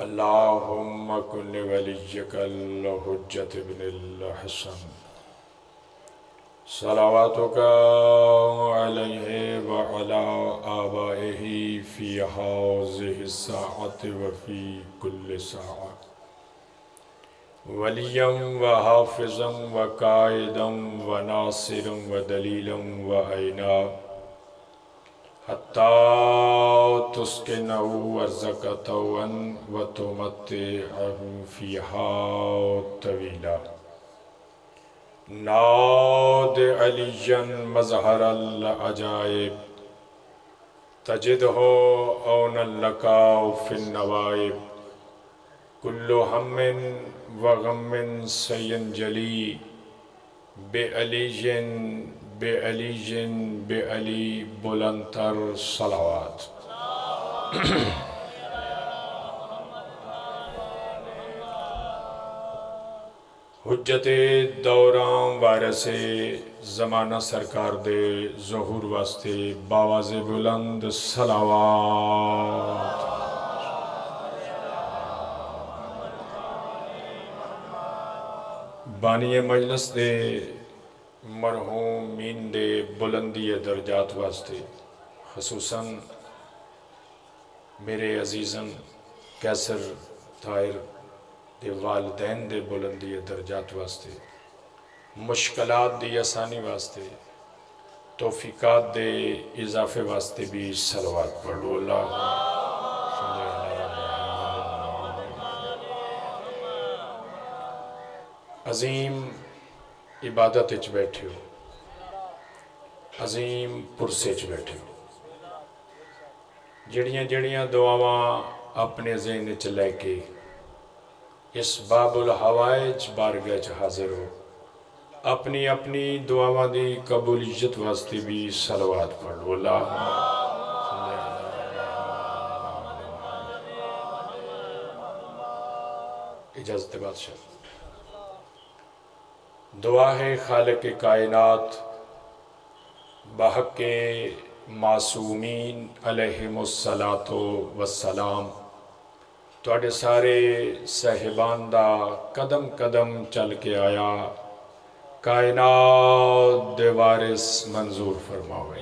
اللهم كن لوليك الحجة بن الحسن صلواتك عليه وعلى آبائه في هذه الساعة وفي كل ساعة وليا وحافظا وقائدا وناصرا ودليلا وعينا حتى تسكنه أرزك طوعا وتمتعه فيها طويلا. ناد عليا مظهر العجائب تجده عونا لك في النوائب كل هم وغم سينجلي بعلي بعلي بعلي بلندتر صلوات. حجت دوراں وارث زمانہ سرکار دے ظہور واسطے باواز بلند صلوات. بانی مجلس دے مرحومین دے بلندی درجات واسطے خصوصاً میرے عزیزاً کیسر طاہر دے والدین دے بلندی درجات واسطے مشکلات دی آسانی واسطے توفیقات دے اضافے واسطے بھی صلوات پڑھو. اللہ عظیم عبادت اچ بیٹھے ہو، عظیم پرسے اچ بیٹھے ہو، جڑیاں دعاواں اپنے ذہن اچ لے کے اس باب الحوائج بارگاہ اچ حاضر ہو، اپنی اپنی دعاواں دی قبولیت واسطے بھی صلوات پڑھو. اللہ اجازت بادشاہ. دعا ہے خالق کائنات بحق معصومین علیہم السلام تواڈے سارے صاحبان دا قدم قدم چل کے آیا کائنات دے وارث منظور فرماوے.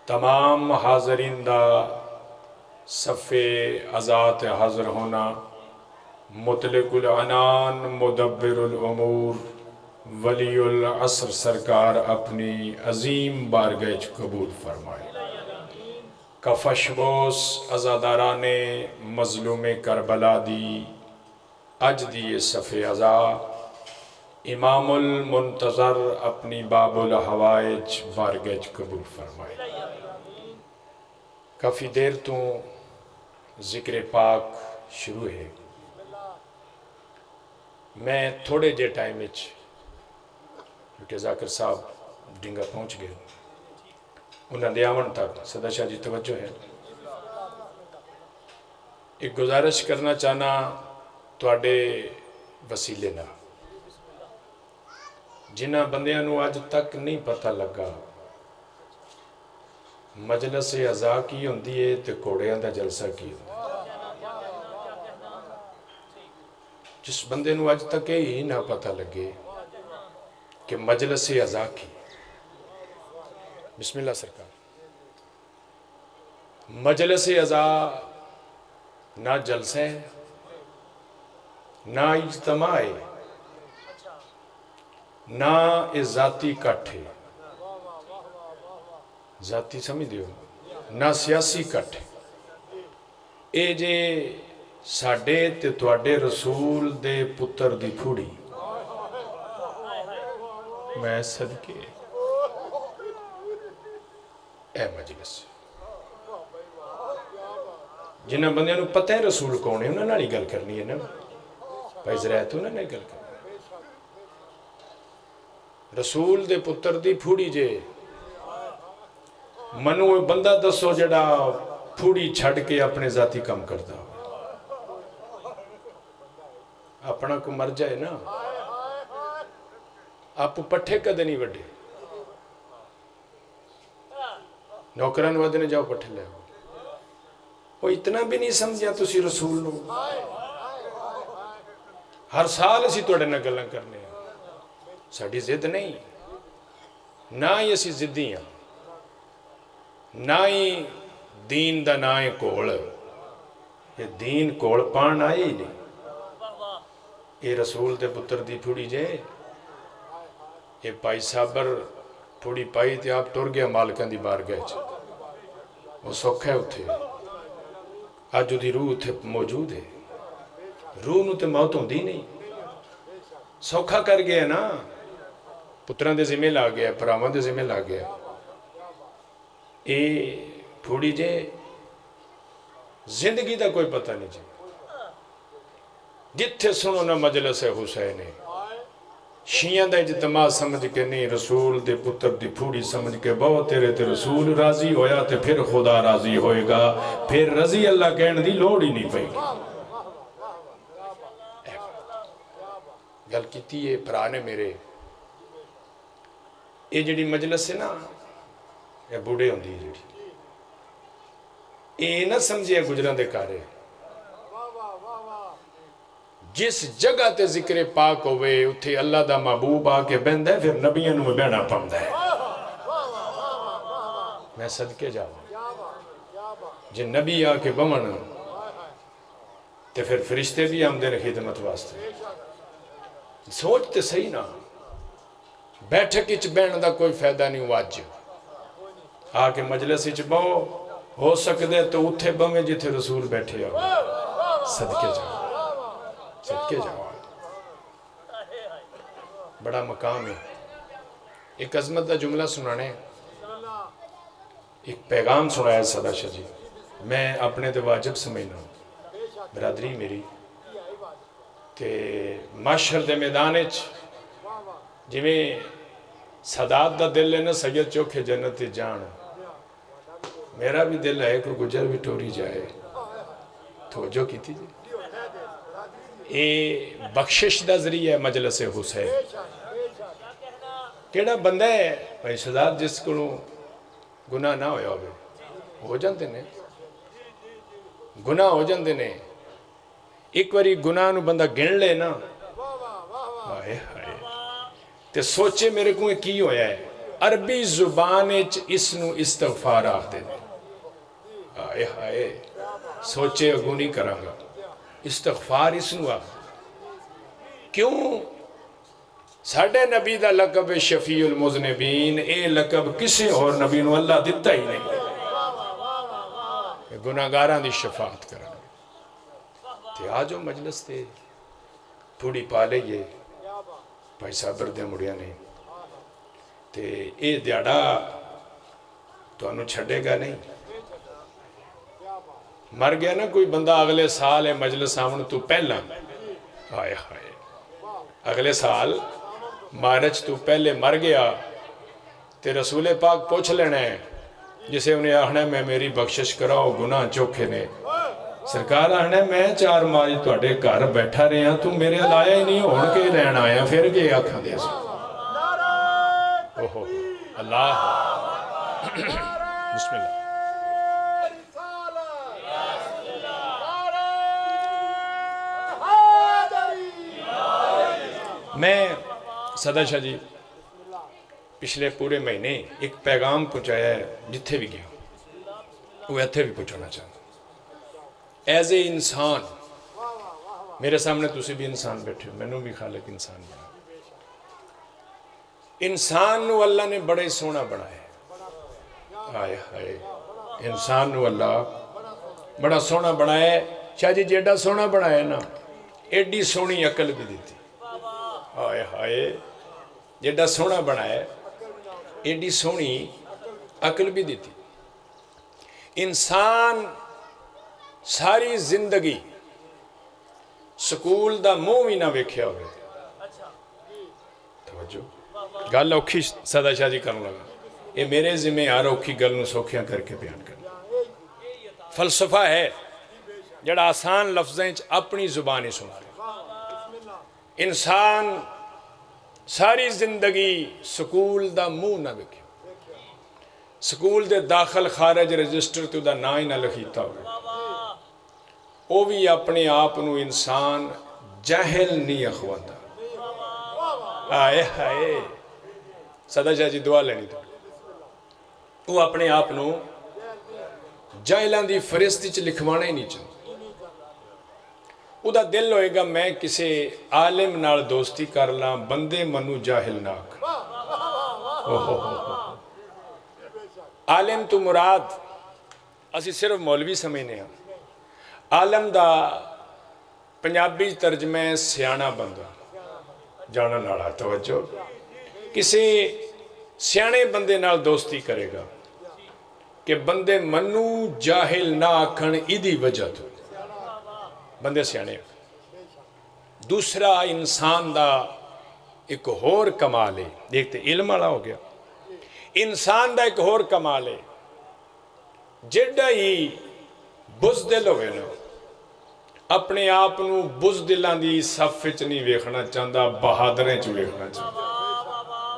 تمام حاضرین دا صف عزات حاضر ہونا مطلق العنان مدبر الامور ولی العصر سرکار اپنی عظیم بارگاہ قبول فرمائے. کفش بوس عزاداران مظلوم کربلا دی اج دی صف عزا امام المنتظر اپنی باب الحوائج بارگاہ قبول فرمائے. کافی دیر تو ذکر پاک شروع ہے. میں تھوڑے جے ٹائم اچ کیونکہ ذاکر صاحب ڈنگا پہنچ گئے انہاں دے آون تک صدا شاہ جی توجہ ہے. ایک گزارش کرنا چاہنا تواڈے وسیلے نہ جنہاں بندیاں نو آج تک نہیں پتہ لگا مجلس عزا کی ہوندی ہے تے کوڑیاں دا جلسہ کی ہوندی ہے. جس بندے نو آج تک ہی نہ پتہ لگے کہ مجلس عزا کی بسم اللہ سرکار مجلس عزا نہ جلسہ ہے نہ اجتماع ہے نہ ذاتی کٹ ہے. ذاتی سمجھ دیو نہ سیاسی کٹ ہے. اے جے ساڈے تے تواڈے رسول دے پتر دی پھوڑی میں صدقے اے مجلس جنہاں بندیاں نو پتہ ہے رسول کون ہے انہاں نال ہی گل کرنی ہے نا بھائی زرائت انہاں نے گل کرنی. رسول دے پتر دی پھوڑی جے منو بندہ دسو جڑا پھوڑی چھڑ کے اپنے ذاتی کام کرتا ہو اپنا کو مر جائے نا آپ پٹھے کدے نہیں وڈے نوکران ودنے جاؤ پٹھے لے وہ اتنا بھی نہیں سمجھا تسی رسول نو. ہر سال اسی توڑے نہ گلاں کرنے ہیں. ساڑھی ضد نہیں، نہ ہی اسی ضدی ہیں، نہ ہی دین دا نہ ہی کول. یہ دین کول پان آئے ہی نہیں. یہ رسول دے پتر دی پھوڑی جے، یہ پائی صابر پھوڑی پائی تے آپ ٹر گیا مالکان دی بار گئے چھے. وہ سوکھا ہے اتھے، آج جو دی روح اتھے موجود ہے. روح نو تے موت ہوں دی نہیں، سوکھا کر گیا نا. پتران دے ذمہ لا گیا، پرامان دے ذمہ لا گیا. اے پھوڑی جے زندگی دا کوئی پتہ نہیں جے. جتھے سنو نا مجلس حسین شیعہ دا اجتماع سمجھ کے نہیں، رسول دے پتر دی پھوڑی سمجھ کے بہت تیرے تے رسول راضی ہویا تے پھر خدا راضی ہوئے گا. پھر رضی اللہ کہنے دی لوڑ ہی نہیں پئی گی. گل کیتی ہے پرانے میرے، یہ جڑی مجلس ہے نا، یہ بوڑھے ہوں دی جڑی، یہ نہ سمجھے گجران دے کارے. جس جگہ تے ذکر پاک ہوئے اتھے اللہ دا محبوب آ کے بہن ہے، پھر نبیوں میں بہنا پاؤں ہے. میں صدقے جاؤں جن نبی آ کے بمن تے پھر فرشتے بھی آمدے نے خدمت واسطے. سوچتے صحیح نا، بیٹھک اچ بہن دا کوئی فائدہ نہیں. واج آ کے مجلس اچ بہو، ہو سکتے تو اتھے بمیں جتھے رسول بیٹھے ہو. صدقے جاؤ، صدقے جاؤ. بڑا مقام ہے. ایک عظمت دا جملہ سنانے، ایک پیغام سنایا صدا شاہ جی. میں اپنے دے واجب سمجھنا برادری میری تے معاشر دے میدانچ جویں سادات دا دل ہے نا سید چوکھے جنت جان، میرا بھی دل ہے کوئی گجر بھی ٹوری جائے. توجہ کی تھی جی، یہ بخشش دا ذریعہ ہے مجلس حسین. کیڑا بندہ ہے بھائی سادات جس کو گناہ نہ ہویا ہوئے ہو جاندے نے، گناہ ہو جاندے نے. ایک واری گناہ نو بندہ گن لے نا، آئے ہائے تے سوچے میرے کو کی ہویا ہے. عربی زبان اس نو استغفار آخ دے. آئے ہائے سوچے اگو نہیں کرانگا. استغفار اس نو آخ کیوں؟ ساڑھے نبی دا لقب شفیع المذنبین، اے لقب کسے اور نبی نو اللہ دیتا ہی نہیں. گناہگاراں دی شفاعت کرنا. تے آجو مجلس تے تھوڑی پالے یہ بھائی صابر دے مڑیا نے تے اے دیاڑا تو انہوں چھڑے گا نہیں. مر گیا نا کوئی بندہ اگلے سال ہے مجلس آمن تو پہلا، آئے ہائے اگلے سال مارچ تو پہلے مر گیا تے رسول پاک پوچھ لینا ہے جسے انہیں آخنا ہے میں میری بخشش کراؤ گناہ چوکھے نے. سرکار آخنا ہے میں 4 ماہ توڑے گھر بیٹھا رہے ہیں تو میرے لایا ہی نہیں ہون کے رہن آیا پھر کے آکھا دے سو. اوہو اللہ بسم اللہ. میں صدا شاہ جی پچھلے پورے مہینے ایک پیغام پہنچایا ہے جتھے بھی گیا وہ ایتھے بھی پہنچانا چاہتا. ایز اے انسان میرے سامنے تسی بھی انسان بیٹھے ہو، میں نے بھی خالق انسان بنا. انسان نو اللہ نے بڑے سونا بنایا. آئے ہائے انسان نو اللہ بڑا سونا بنایا. شاہ جی جیڑا سونا بنایا نا ایڈی سونی عقل بھی دیتی. آئے ہائے جیڑا سونا بنایا ایڈی سونی عقل بھی دیتی. انسان ساری زندگی سکول دا منہ بھی نہ ویکھیا ہوئے. توجہ گل اوکھی صدا شاہ جی کرنے لگا. یہ میرے ذمہ آ رہا اوکھی گل نو سوکھیاں کر کے بیان کرنا. فلسفہ ہے جڑا آسان لفظیں اپنی زبانی سنا رہے. انسان ساری زندگی سکول دا منہ نہ ویکھیا، سکول دے داخل خارج رجسٹر تو دا نا ہی نہ لکھیتا ہوئے. وہ بھی اپنے آپ نو انسان جاہل نہیں اخواندہ. آئے ہائے صدا شاہ جی دعا لینی تو وہ اپنے آپ نو جاہلان دی فرستی چ لکھوانا ہی نہیں چاہتا. وہ دا دل ہوئے گا میں کسے عالم نال دوستی کر لاں بندے منو جاہل ناک. عالم تو مراد اسی صرف مولوی سمجھنے ہیں. عالم دا پنجابی ترجمہ سیانا بندہ جانا نالا. توجہ کسی سیانے بندے نال دوستی کرے گا کہ بندے منو جاہل نہ آکھن ایدی وجہ تو بندے سیانے. دوسرا انسان دا ایک اور کمال ہے. دیکھتے علم والا ہو گیا. انسان دا ایک اور کمال ہے جڑا ہی بزدل ہوئے نا اپنے آپ نو بزدلان دی صف وچ نہیں ویکھنا چاہتا بہادریں چ ویکھنا چاہتا.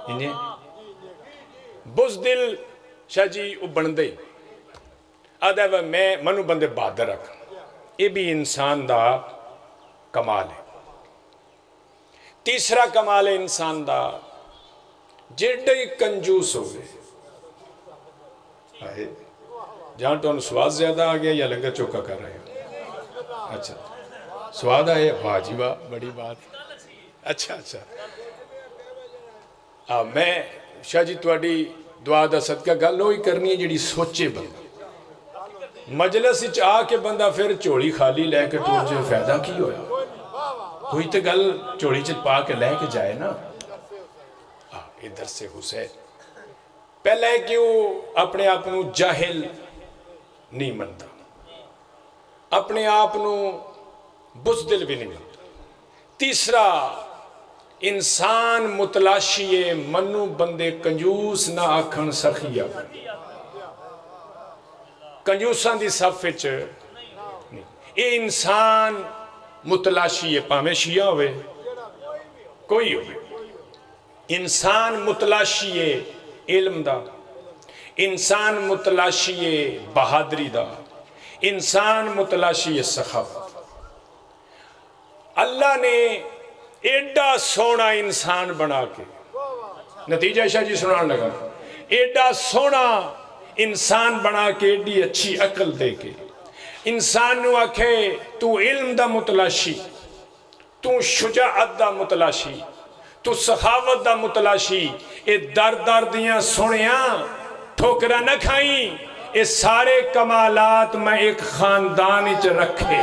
انہیں بزدل شاہ جی وہ بندے آدھا میں منو بندے بہادر رکھ. یہ بھی انسان دا کمال ہے. تیسرا کمال ہے انسان دا جڑا ہی کنجوس ہو گئے. جہاں تو انہوں سواد زیادہ آگیا یا لنگر چوکا کر رہے ہیں. اچھا سواد آئے واہ جی واہ بڑی بات. اچھا میں شاہ جی تواڈی دعا دا صدقہ گل ہوئی کرنی ہے جڑی سوچے بندہ. مجلس آ کے بندہ پھر چوڑی خالی لے کے ٹور جو فائدہ کی ہویا. کوئی تو گل چوڑی چت پا کے لے کے جائے نا. ادھر سے حسین پہلے کہ وہ اپنے آپ نو جاہل نہیں منتا اپنے آپ نو بزدل بھی نہیں منتا. تیسرا انسان متلاشی منو بندے کنجوس نہ آکھن سخی آکھن. کنجوسان دی صف وچ اے انسان متلاشی ہے پاویں شیعہ ہوئے کوئی ہوئے. انسان متلاشی ہے علم دا. انسان متلاشی ہے بہادری دا. انسان متلاشی ہے سخاوت. اللہ نے ایڈا سونا انسان بنا کے نتیجہ شاہ جی سنان لگا ایڈا سونا انسان بنا کے ایڈی اچھی عقل دے کے انسان نو آکھے تو علم دا متلاشی تو شجاعت دا متلاشی تو سخاوت دا متلاشی. اے در دیاں سنیاں ٹھوکرا نہ کھائیں. اے سارے کمالات میں ایک خاندان اچ رکھے.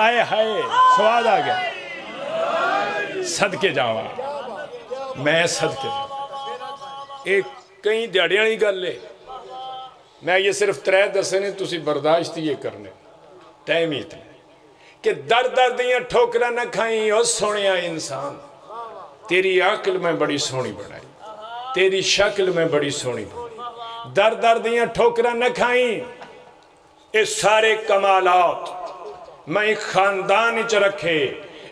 آئے ہائے سواد آ گیا. صدقے جاوا میں صدقے جاوا. ایک کئی دیاڑیاں ہی گل ہے. میں یہ صرف 3 دسے نے تسی برداشت یہ کرنے ٹائم ہی تھے کہ در دیاں ٹھوکرا نہ کھائیں. اور سونیا انسان تیری عقل میں بڑی سونی بنائی تیری شکل میں بڑی سونی بنائی. در دیاں ٹھوکرا نہ کھائیں. اے سارے کمالات میں ایک خاندان اچ رکھے.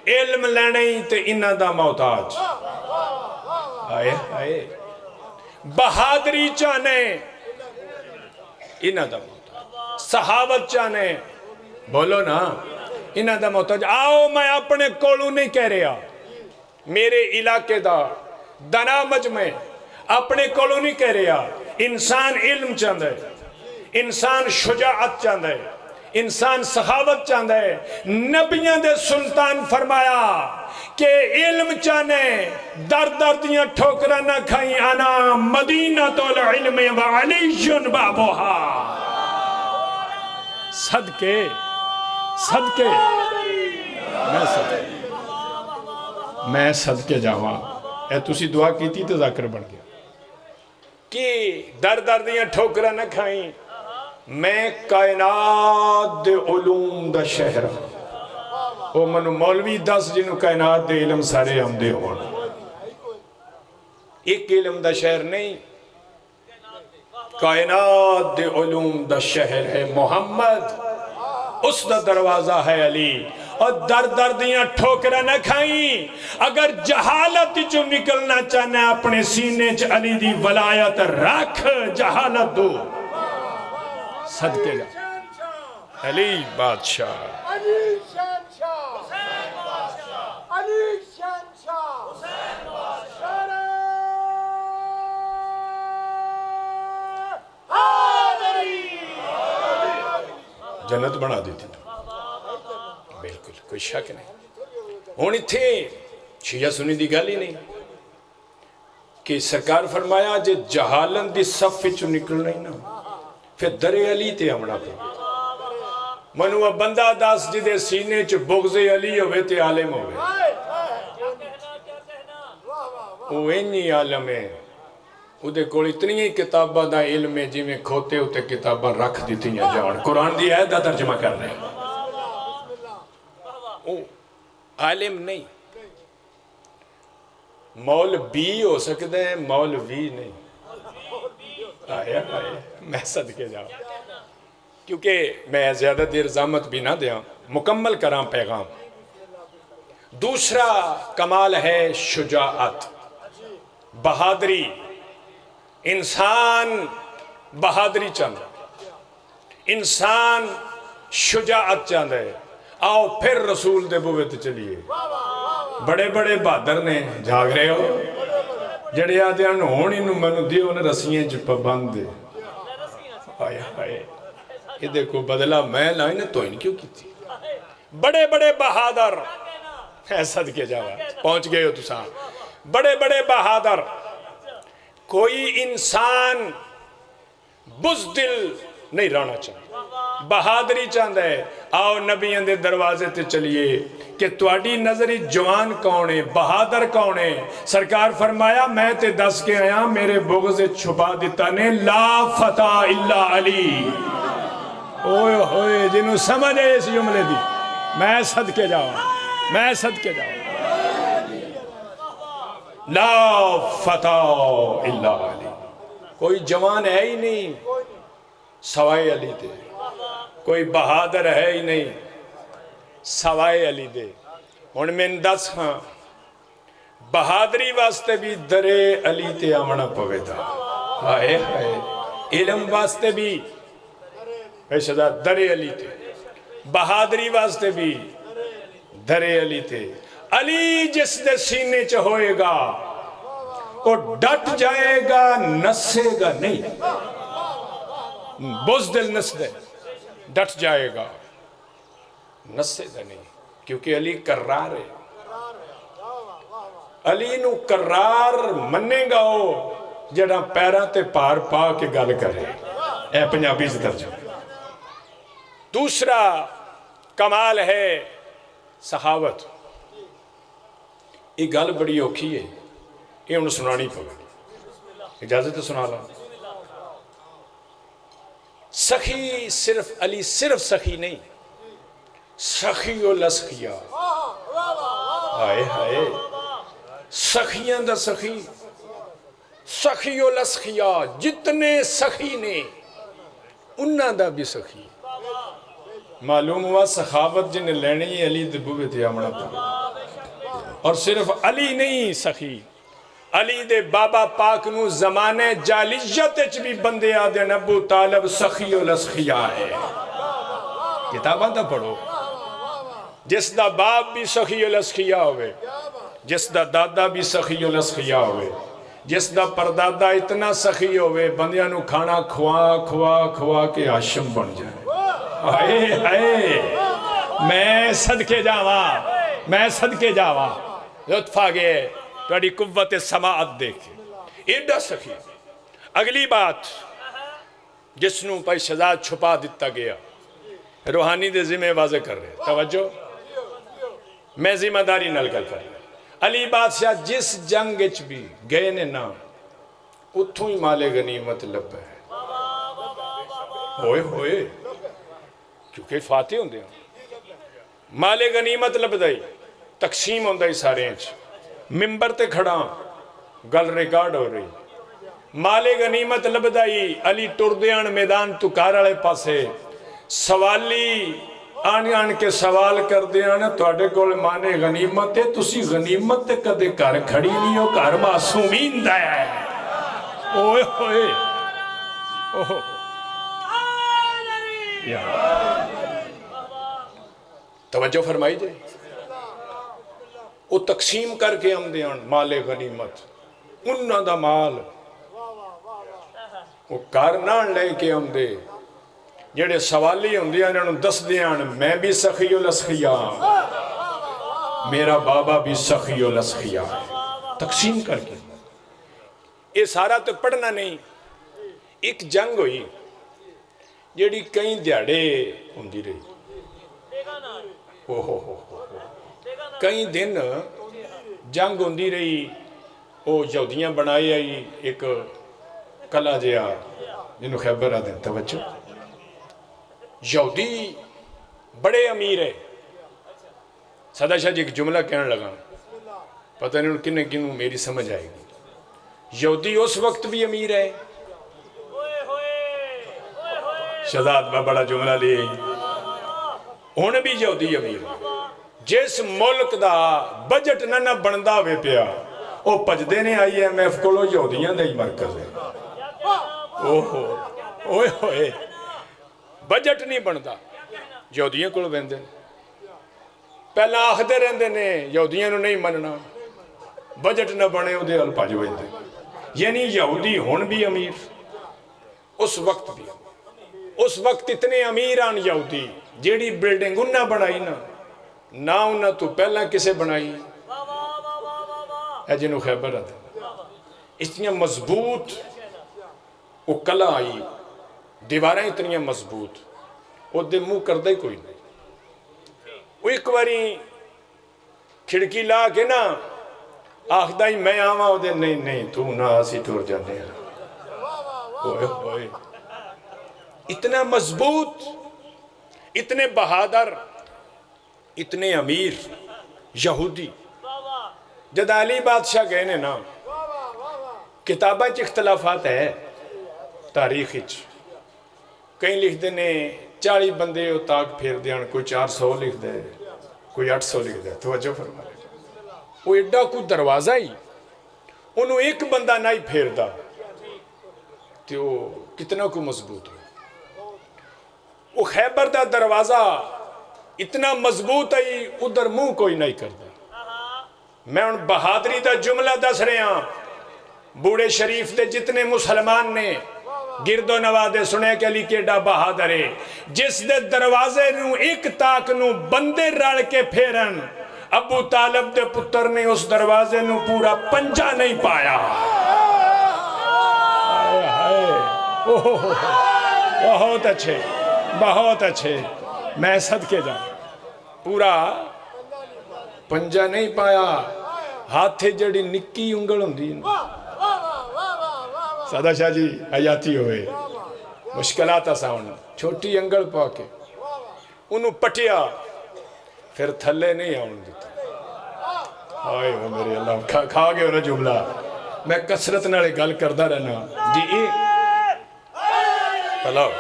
علم لینے ہی تے انہ دا محتاج. آئے آئے بہادری چاہنے انہ دا محتاج. صحابت چاہنے بولو نا انہ دا محتاج. آؤ میں اپنے کولوں نہیں کہہ رہا میرے علاقے دا دنامج میں اپنے کولوں نہیں کہہ رہا. انسان علم چاہتا ہے انسان شجاعت چاہتا ہے انسان سخاوت چاہتا ہے. نبیوں دے سلطان فرمایا کہ علم چاہنے در دیاں ٹھوکرا نہ کھائیں. انا مدینہ العلم وعلی بابوہا. صدقے میں صدقے جاواں. اے تسی دعا کیتی تو ذاکر بن گیا کہ در دیاں ٹھوکرا نہ کھائیں. میں کائنات دے علوم دا شہر. او منو مولوی 10 جنہوں کائنات دے علم سارے ہم دے ہونا. ایک علم دا شہر نہیں کائنات دے علوم دا شہر ہے محمد. اس دا دروازہ ہے علی. اور در دیاں ٹھوکرا نہ کھائیں. اگر جہالت جو نکلنا چاہنا اپنے سینے چ علی دی ولایت رکھ. جہالت دو صدقے جا علی بادشاہ، علی شہنشاہ، حسین بادشاہ، علی شہنشاہ، حسین بادشاہ، جنت بنا دیتی تو بالکل کوئی شک نہیں. ہوں اتنے شیعہ سنی دی گل ہی نہیں کہ سرکار فرمایا جے جہالن دی صف وچوں نکلنا ہی نا پھر درے علی تے آمنا پہ. منو بندہ دس جدے سینے چ بغض علی ہوئے تے عالم ہوئے. وہ اینی عالم ہے او دے کول اتنی ہی کتابہ دا علم ہے جی میں کھوتے ہوتے کتابہ رکھ دیتی ہیں جان قرآن دی آیت دا ترجمہ کر رہے ہیں. او عالم نہیں، مولوی ہو سکتے ہیں مولوی نہیں. آیا میں صدقے جاؤں کیونکہ میں زیادہ دیر زحمت بھی نہ دیا، مکمل کراں پیغام. دوسرا کمال ہے شجاعت، بہادری. انسان بہادری چاہتا ہے، انسان شجاعت چاہتا ہے. آؤ پھر رسول دے بوے تے چلیے. بڑے بڑے بہادر نے جاگ رہے ہو جڑے آدھے ہونی نو منو دیو نے رسیاں چ پابند دے. آیا آئے یہ دیکھو بدلہ میں لائن تو ان کیوں کی تھی. بڑے بڑے بہادر صدقے جاوا پہنچ گئے ہو تساں. بڑے بڑے بہادر. کوئی انسان بزدل نہیں رہنا چاہتا، بہادری چاہتا ہے. آؤ نبیوں دے دروازے تے چلیے کہ تواڈی نظری جوان کون ہے، بہادر کون ہے. سرکار فرمایا میں تے دس کے آیا میرے بغض چھپا دیتا نے لا فتح الا علی. اوئے ہوئے جنہوں سمجھ ہے اس جملے دی میں صدقے جاؤں، میں صدقے جاؤں. لا فتح الا علی. کوئی جوان ہے ہی نہیں سوائے علی دے، کوئی بہادر ہے ہی نہیں سوائے علی دے. ہن میں دس ہاں بہادری واسطے بھی درے علی تے آمنا پوے دا. ہائے ہائے علم واسطے بھی پیشدار درے علی تے، بہادری واسطے بھی درے علی تے. علی جس دے سینے چ ہوئے گا وہ ڈٹ جائے گا، نسے گا نہیں. بزدل نس دے ڈٹ جائے گا، نسے گا نہیں. کیونکہ علی قرار ہے. علی نو قرار منے گا ہو جڑا پیران تے پار پا کے گل کرے. اے پنجابی سے درجہ. دوسرا کمال ہے سخاوت. یہ گل بڑی اوکھی ہے، یہ انہوں سنانی پڑا. اجازت سنا لا. سخی صرف علی صرف سخی نہیں، سخی و لسخیا. آئے آئے سخیاں دا سخی، سخی و لسخیا. جتنے سخی نے انہاں دا بھی سخی. معلوم ہوا سخاوت جنہیں لینی ہے علی دبوے تھے آمنا پڑا. اور صرف علی نہیں سخی، علی دے بابا پاک نو زمانے جالیت چ بھی بندے آدھے ابو طالب سخی و لسخیا ہے. کتاباں دا پڑھو. جس دا باپ بھی سخی و لسخیا ہوئے، جس دا دادا بھی سخی و لسخیا ہوئے، جس دا پردادا اتنا سخی ہوئے بندیاں نو کھانا کھوا کھوا کھوا کے ہاشم بن جائے. آئے آئے میں صدقے جاوا، میں صدقے جاوا. لطف آگے تھوڑی قوت سماعت دیکھے ایڈا سخی. اگلی بات جس نو پائی شہزاد چھپا دیتا گیا، روحانی دے ذمہ واضح کر رہے. توجہ میں ذمہ داری نل کر رہے. علی بادشاہ جس جنگ اچ بھی گئے نے نا اتھوں ہی مال غنیمت لب ہے. ہوئے ہوئے کیونکہ فاتح ہوں دے مال غنیمت لب دائی تقسیم ہوں دائی سارے انچ. ممبر تے کھڑا گل ریکارڈ ہو رہی. مال غنیمت لب دائی علی ٹردیان میدان تو کارالے پاسے سوالی آنے آن کے سوال کر دیا نا توڑے کول مانے غنیمت ہے. تسی غنیمت تے کدے کار کھڑی نہیں ہو، کار معصومین دایا ہے. اوئے ہوئے اوہ یا توجہ فرمائی جائے. وہ تقسیم کر کے آمدے ہیں مال غنیمت انہاں دا مال وہ کارنان لے کے آمدے جڑے سوالی ہوندے ہیں انہوں دس دیاں میں بھی سخی الاسخیاء میرا بابا بھی سخی الاسخیاء تقسیم کر کے. یہ سارا تو پڑھنا نہیں. ایک جنگ ہوئی جڑی کئی دیاڑے ہوندی رہی کئی دن جنگ ہوندی رہی. وہ یہودیاں بنائی آئی ایک قلعہ جہا جنہوں خیبر آتے ہیں. توجہ یہودی بڑے امیر ہے. سادہ شاہ جی ایک جملہ کہنے لگا پتہ نہیں کنے کنوں میری سمجھ آئے گی. یہودی اس وقت بھی امیر ہے. شہزاد میں بڑا جملہ لے انہیں بھی یہودی امیر ہے. جس ملک دا بجٹ نہ بندہ ہوئے پیا وہ پجدے نے آئی ایم ایف کو یہودیاں دا ہی مرکز ہے. اوہ ہوئے بجٹ نہیں بنتا یہودیاں کو بندے پہلا آخدے رہندے نے یہودیاں نو نہیں مننا بجٹ نہ بنے وہ دے الپاج بندے. یعنی یہودی ہون بھی امیر اس وقت بھی اس وقت اتنے امیران یہودی جیڑی بلڈنگ انہاں بنائی نہ انہاں تو پہلا کسے بنائی ہے جنہوں خیبر آتا. اتنی مضبوط وہ قلعہ آئی دیواریں اتنی مضبوط وہ دے منہ کردہ ہی کوئی نہیں. وہ ایک باری کھڑکی لا کے نا آخدہ ہی میں آواں وہ دے نہیں تو نہ آسی ٹور جانے ہیں. اوئے اتنا مضبوط اتنے بہادر اتنے امیر یہودی. جد علی بادشاہ گئے نے نا کتابیں اختلافات ہے تاریخی کہیں لکھ دے نے 40 بندے وہ تاک پھیر دیاں کوئی 400 لکھ دے کوئی 800 لکھ دے. توجہ فرما لے وہ ایڈا کوئی دروازہ ہی انہوں ایک بندہ نہ ہی پھیر دا تو کتنا کو مضبوط ہو. وہ خیبر دا دروازہ اتنا مضبوط ہے ادھر منہ کوئی نہیں کردا. میں ان بہادری دا جملہ دس رہے ہیں. بوڑے شریف دے جتنے مسلمان نے گرد و نوادے سنے کہ علی کیڈا بہادر ہے جس دے دروازے نو ایک تاک نو بندے رڑ کے پھیرن ابو طالب دے پتر نے اس دروازے نو پورا پنجا نہیں پایا. بہت اچھے بہت اچھے میں صدقے جا پورا پنجا نہیں پایا. ہاتھے جڑی نکی انگل ہوندی سادہ شاہ جی آیاتی ہوئے مشکلات آسان چھوٹی انگل پا کے انہوں پٹیا پھر تھلے نہیں آن دیتا. آئے ہو میرے اللہ کھا گئے انہوں جملہ. میں کسرت نالے گل کردہ رہنا جی پلاؤ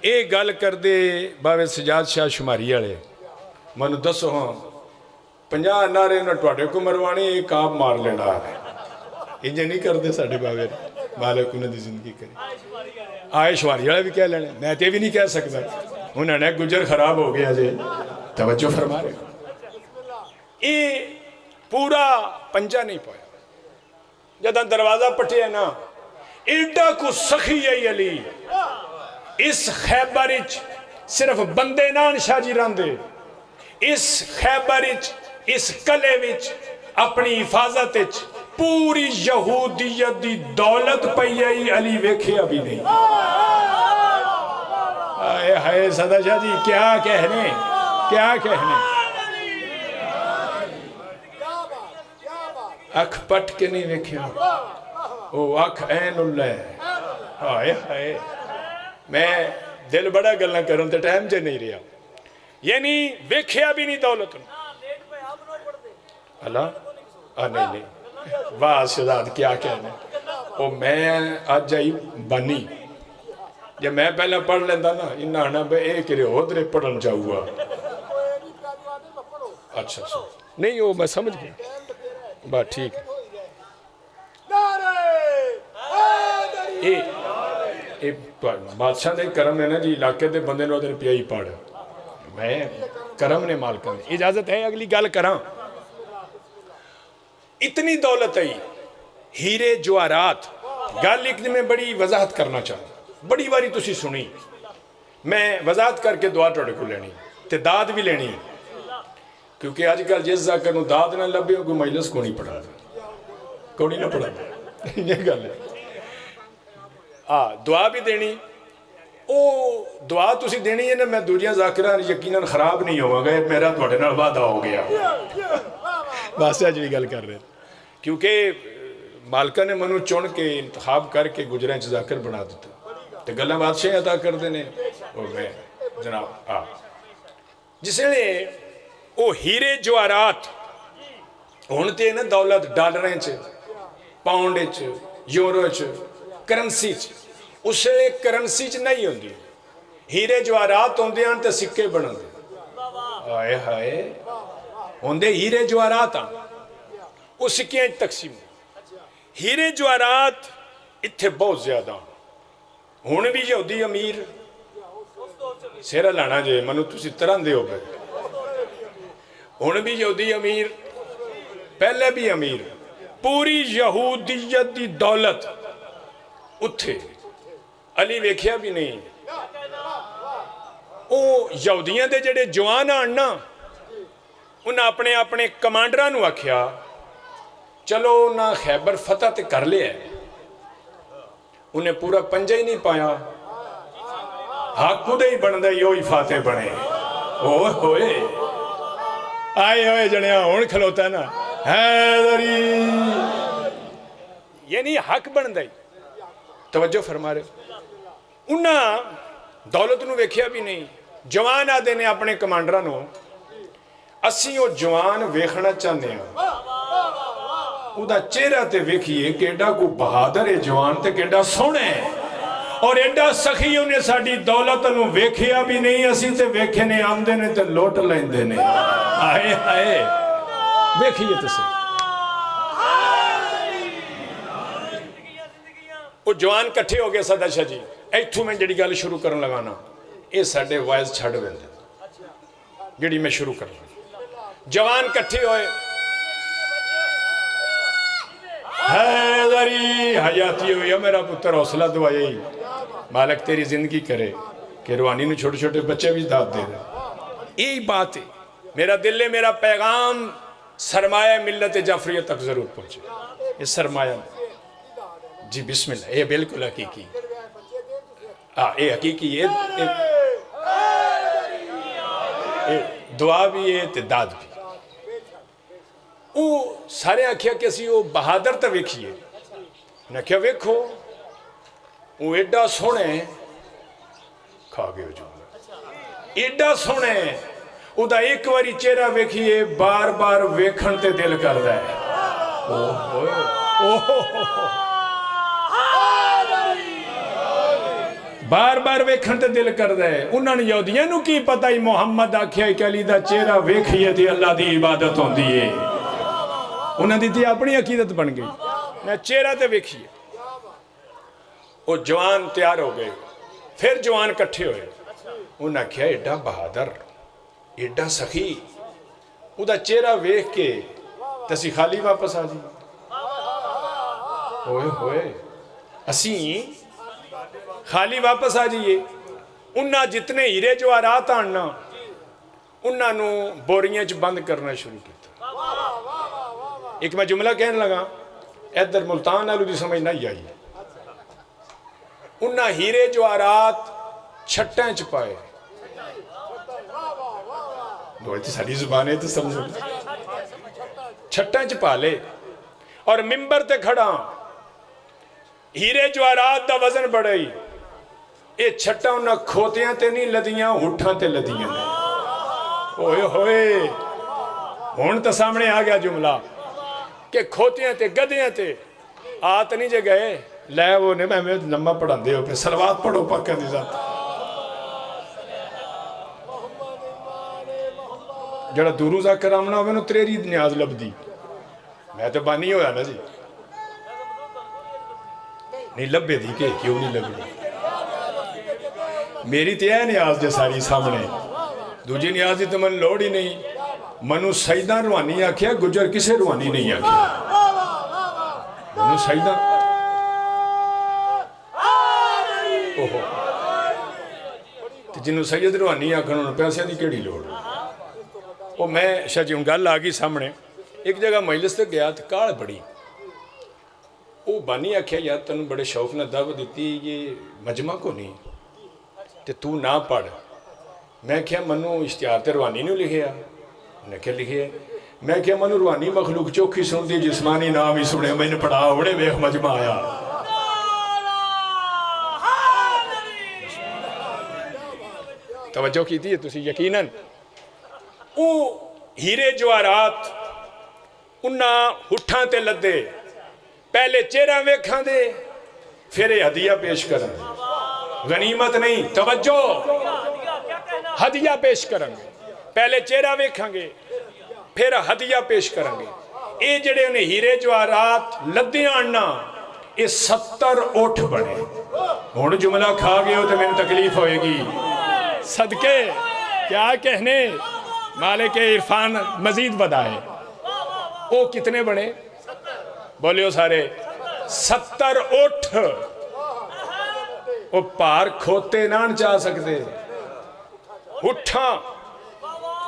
اے گل کر دے باوے سجاد شاہ شماری آلے منو دسو ہاں 50 نعرے انہوں ٹواٹے کو مروانے ایک آپ مار لینا ہے. انجھے نہیں کر دے ساڑھے باوے مالک انہوں دی زندگی کریں. آئے شماری آلے بھی کہہ لینے میں تے بھی نہیں کہہ سکتا انہوں نے گجر خراب ہو گیا جے. توجہ فرما رہے اے پورا پنجا نہیں پایا. جدہ دروازہ پٹے ہے نا ایڈا کو سخی ہے علی اس خیبرچ صرف بندے نان شاہ جی راندے اس خیبرچ اس قلعے وچ اپنی حفاظت پوری یہودیت دی دولت پئی آئی علی ویکھے ابھی نہیں. آئے ہائے صدہ شاہ جی کیا کہنے کیا کہنے. اکھ پٹ کے نہیں ویکھیا او اکھ این اللہ. آئے ہائے میں دل بڑا گلنا کروں تے ٹائم جے نہیں رہا. یعنی ویکھیا بھی نہیں دولت اللہ نہیں واہ شہزاد کیا کہنے. او میں آج جائی بانی جب میں پہلے پڑھ لیندہ نا انہاں نا بے ایک رہے ہو درے پڑھن جاؤگا. اچھا نہیں وہ میں سمجھ گیا بات ٹھیک ہے. بادشاہ دے کرم نے نا جی علاقے دے بندے نو دن پیائی پاڑ میں کرم نے مالکاں دے. اجازت ہے اگلی گل کراں؟ اتنی دولت ہے ہیرے جواہرات. گل ایک میں بڑی وضاحت کرنا چاہوں, بڑی باری تسی سنی, میں وضاحت کر کے دعا ٹوڑے کو لینی تے داد بھی لینی, کیونکہ آج کل جس ذاکر نو داد نہ لبے کوئی مجلس کو نہیں پڑھا, کوئی نہ پڑھا. یہ گل ہے. دعا بھی دینی, او دعا تسی دینی ہے نا, میں دوجیاں ذاکرہ یقیناً خراب نہیں ہوا گا, میرا تھوڑے نال وعدہ ہو گیا. باسیہ جی گل کر رہے کیونکہ مالکہ نے منو چن کے انتخاب کر کے گجریں ذاکر بنا دیتا, تو گلہ بادشاہ عطا کر دینے. اور میں جناب جس نے او ہیرے جواہرات ہونتے نا دولت ڈالریں چ, پاؤنڈ چ, یورو چ, کرنسی چ, اس نے کرنسی چ نہیں ہوندی. ہیرے جواہرات ہوندے ہیں تے سکے بنا دے. آئے ہائے ہوندے ہیرے جواہرات ہیں, وہ سکیاں تقسیم. ہیرے جواہرات اتھے بہت زیادہ ہون بھی یہودی امیر سیرہ لانا جے منو تسی طرح دے ہو گئے. ہون بھی یہودی امیر, پہلے بھی امیر, پوری یہودیت دی دولت اتھے علی ویکھیا بھی نہیں. او یہودیاں دے جڑے جوان آننا انہاں اپنے اپنے کمانڈرانو آکھیا چلو نہ خیبر فتح تے کر لیا ہے, انہیں پورا پنجہ ہی نہیں پایا, حق خودے ہی بن دے یو ہی فاتح بنے. اوہ ہوئے آئے ہوئے جنیاں ہون کھلوتا نا حیدری, یعنی حق بن دے. توجہ فرما رہے انہاں دولت نو ویکھیا بھی نہیں. جوان آدھے نے اپنے کمانڈرانو اسی وہ جوان ویکھنا چاہنے ہیں, او دا چہرہ تے ویکھیے کہ ایڈا کو بہادر ہے جوان تے کہ ایڈا سونے اور ایڈا سخی انہیں ساڑی دولت انہوں ویکھیا بھی نہیں, اسی تے ویکھے نے آمدے نے تے لوٹ لیندے نے. آئے آئے ویکھیے تے سے وہ جوان کٹھے ہو گئے. صدا شاہ جی ایتھو میں جڑی گل شروع کرن لگانا, اے ساڑے وائز چھڑ ویندے جڑی میں شروع کرنا. جوان کٹھے ہوئے, حیدری حیاتی ہوئی ہے میرا پتر, حوصلہ دعائی مالک تیری زندگی کرے کہ روحانی نے چھوٹے چھوٹے بچے بھی داد دے رہے. یہی بات ہے, میرا دل ہے میرا پیغام سرمایہ ملت جعفریہ تک ضرور پہنچے. یہ سرمایہ جی بسم اللہ, یہ بالکل حقیقی, یہ حقیقی, یہ دعا بھی ہے تے داد بھی. او سارے آکھیا کہ اسی وہ بہادر تا ویکھیے, انہیں کیا ویکھو وہ ایڈا سونے کھا گئے جملہ, ایڈا سونے او دا ایک واری چہرہ ویکھیے بار بار ویکھن تے دل کر دا ہے. بار بار ویکھن تے دل کر دا ہے. انہوں نے یہودیاں نو کی پتہ ہی محمد آکھیا کہ علی دا چہرہ ویکھیے تے اللہ دی عبادت ہوں دیئے. انہوں نے دی اپنی عقیدت بن گئی, میں چہرہ تے ویکھیے. وہ جوان تیار ہو گئے, پھر جوان کٹھے ہوئے. انہوں نے کہا ایڈا بہادر, ایڈا سخی, او دا چہرہ ویکھ کے تسی خالی واپس آ جی. ہوئے ہوئے اسی خالی واپس آ جائیے. انہاں جتنے ہیرے جواہرات آننا انہاں نو بوریاں چ بند کرنا شروع کیتا. ایک میں جملہ کہنے لگا ادھر ملتان آلو دی سمجھ نہیں آئی. انہاں ہیرے جواہرات چھٹیں چ پائے, دوڑتی ساری زبانیں تو سمجھو, چھٹیں چ پا لے اور ممبر تے کھڑا ہیرے جواہرات دا وزن بڑھائی. اے چھٹا انہاں کھوتیاں تے نہیں لدیاں, ہٹھاں تے لدیاں. ہوئے ہوئے ہون تا سامنے آ گیا جملہ کہ کھوتیاں تے گدیاں تے آت نہیں جے گئے لے وہ نے میں لمبا پڑھان دے ہو پہ سلوات پڑھو پاکہ دی ذات. جڑا دورو ذاکر آمنا ہوئے نو تریری نیاز لب دی, میں تو بانی ہویا نا جی, نہیں لبے دی کہ کیوں نہیں لبے, میری تے ہے نیاز جے ساری سامنے. دوجی نیاز دی تو من لوڑ ہی نہیں منو سجدہ روحانی آکھیا گجر کسے روحانی نہیں آکھیا منو سجدہ جنہوں سید روحانی آکھن انہوں پیسے دی کیڑی لوڑ وہ میں شاہ جی گل آ گئی سامنے ایک جگہ مجلس تک گیا تو کاڑ بڑی وہ بانی آکھیا یار تنوں بڑے شوق نہ دعوت دیتی یہ مجمع کو نہیں تو نہ پڑھ میں کیا منو اشتہار تے روحانی نہیں لکھیا نے کیا لکھیا میں کیا منو روحانی مخلوق چوکھی سن دی جسمانی نام ہی سنے میں نے پڑھا بڑے ویخ مجمع آیا توجہ کی تھی تسی یقیناً او ہیرے جوارات انہاں ہٹھاں تے لدے پہلے چہرہ ویکھاں دے پھر ہدیہ پیش کریں غنیمت نہیں توجہ ہدیہ پیش کریں گے پہلے چہرہ ویکھاں گے پھر ہدیہ پیش کریں گے اے جڑے انہیں ہیرے جوارات لدے آننا اے 70 اٹھ بڑے ہون جملہ کھا گئے ہو تو میں تکلیف ہوئے گی صدقے کیا کہنے مالک عرفان مزید بدائے وہ کتنے بڑے بولیو سارے 70 اٹھ وہ پار کھوتے نان چاہ سکتے اٹھاں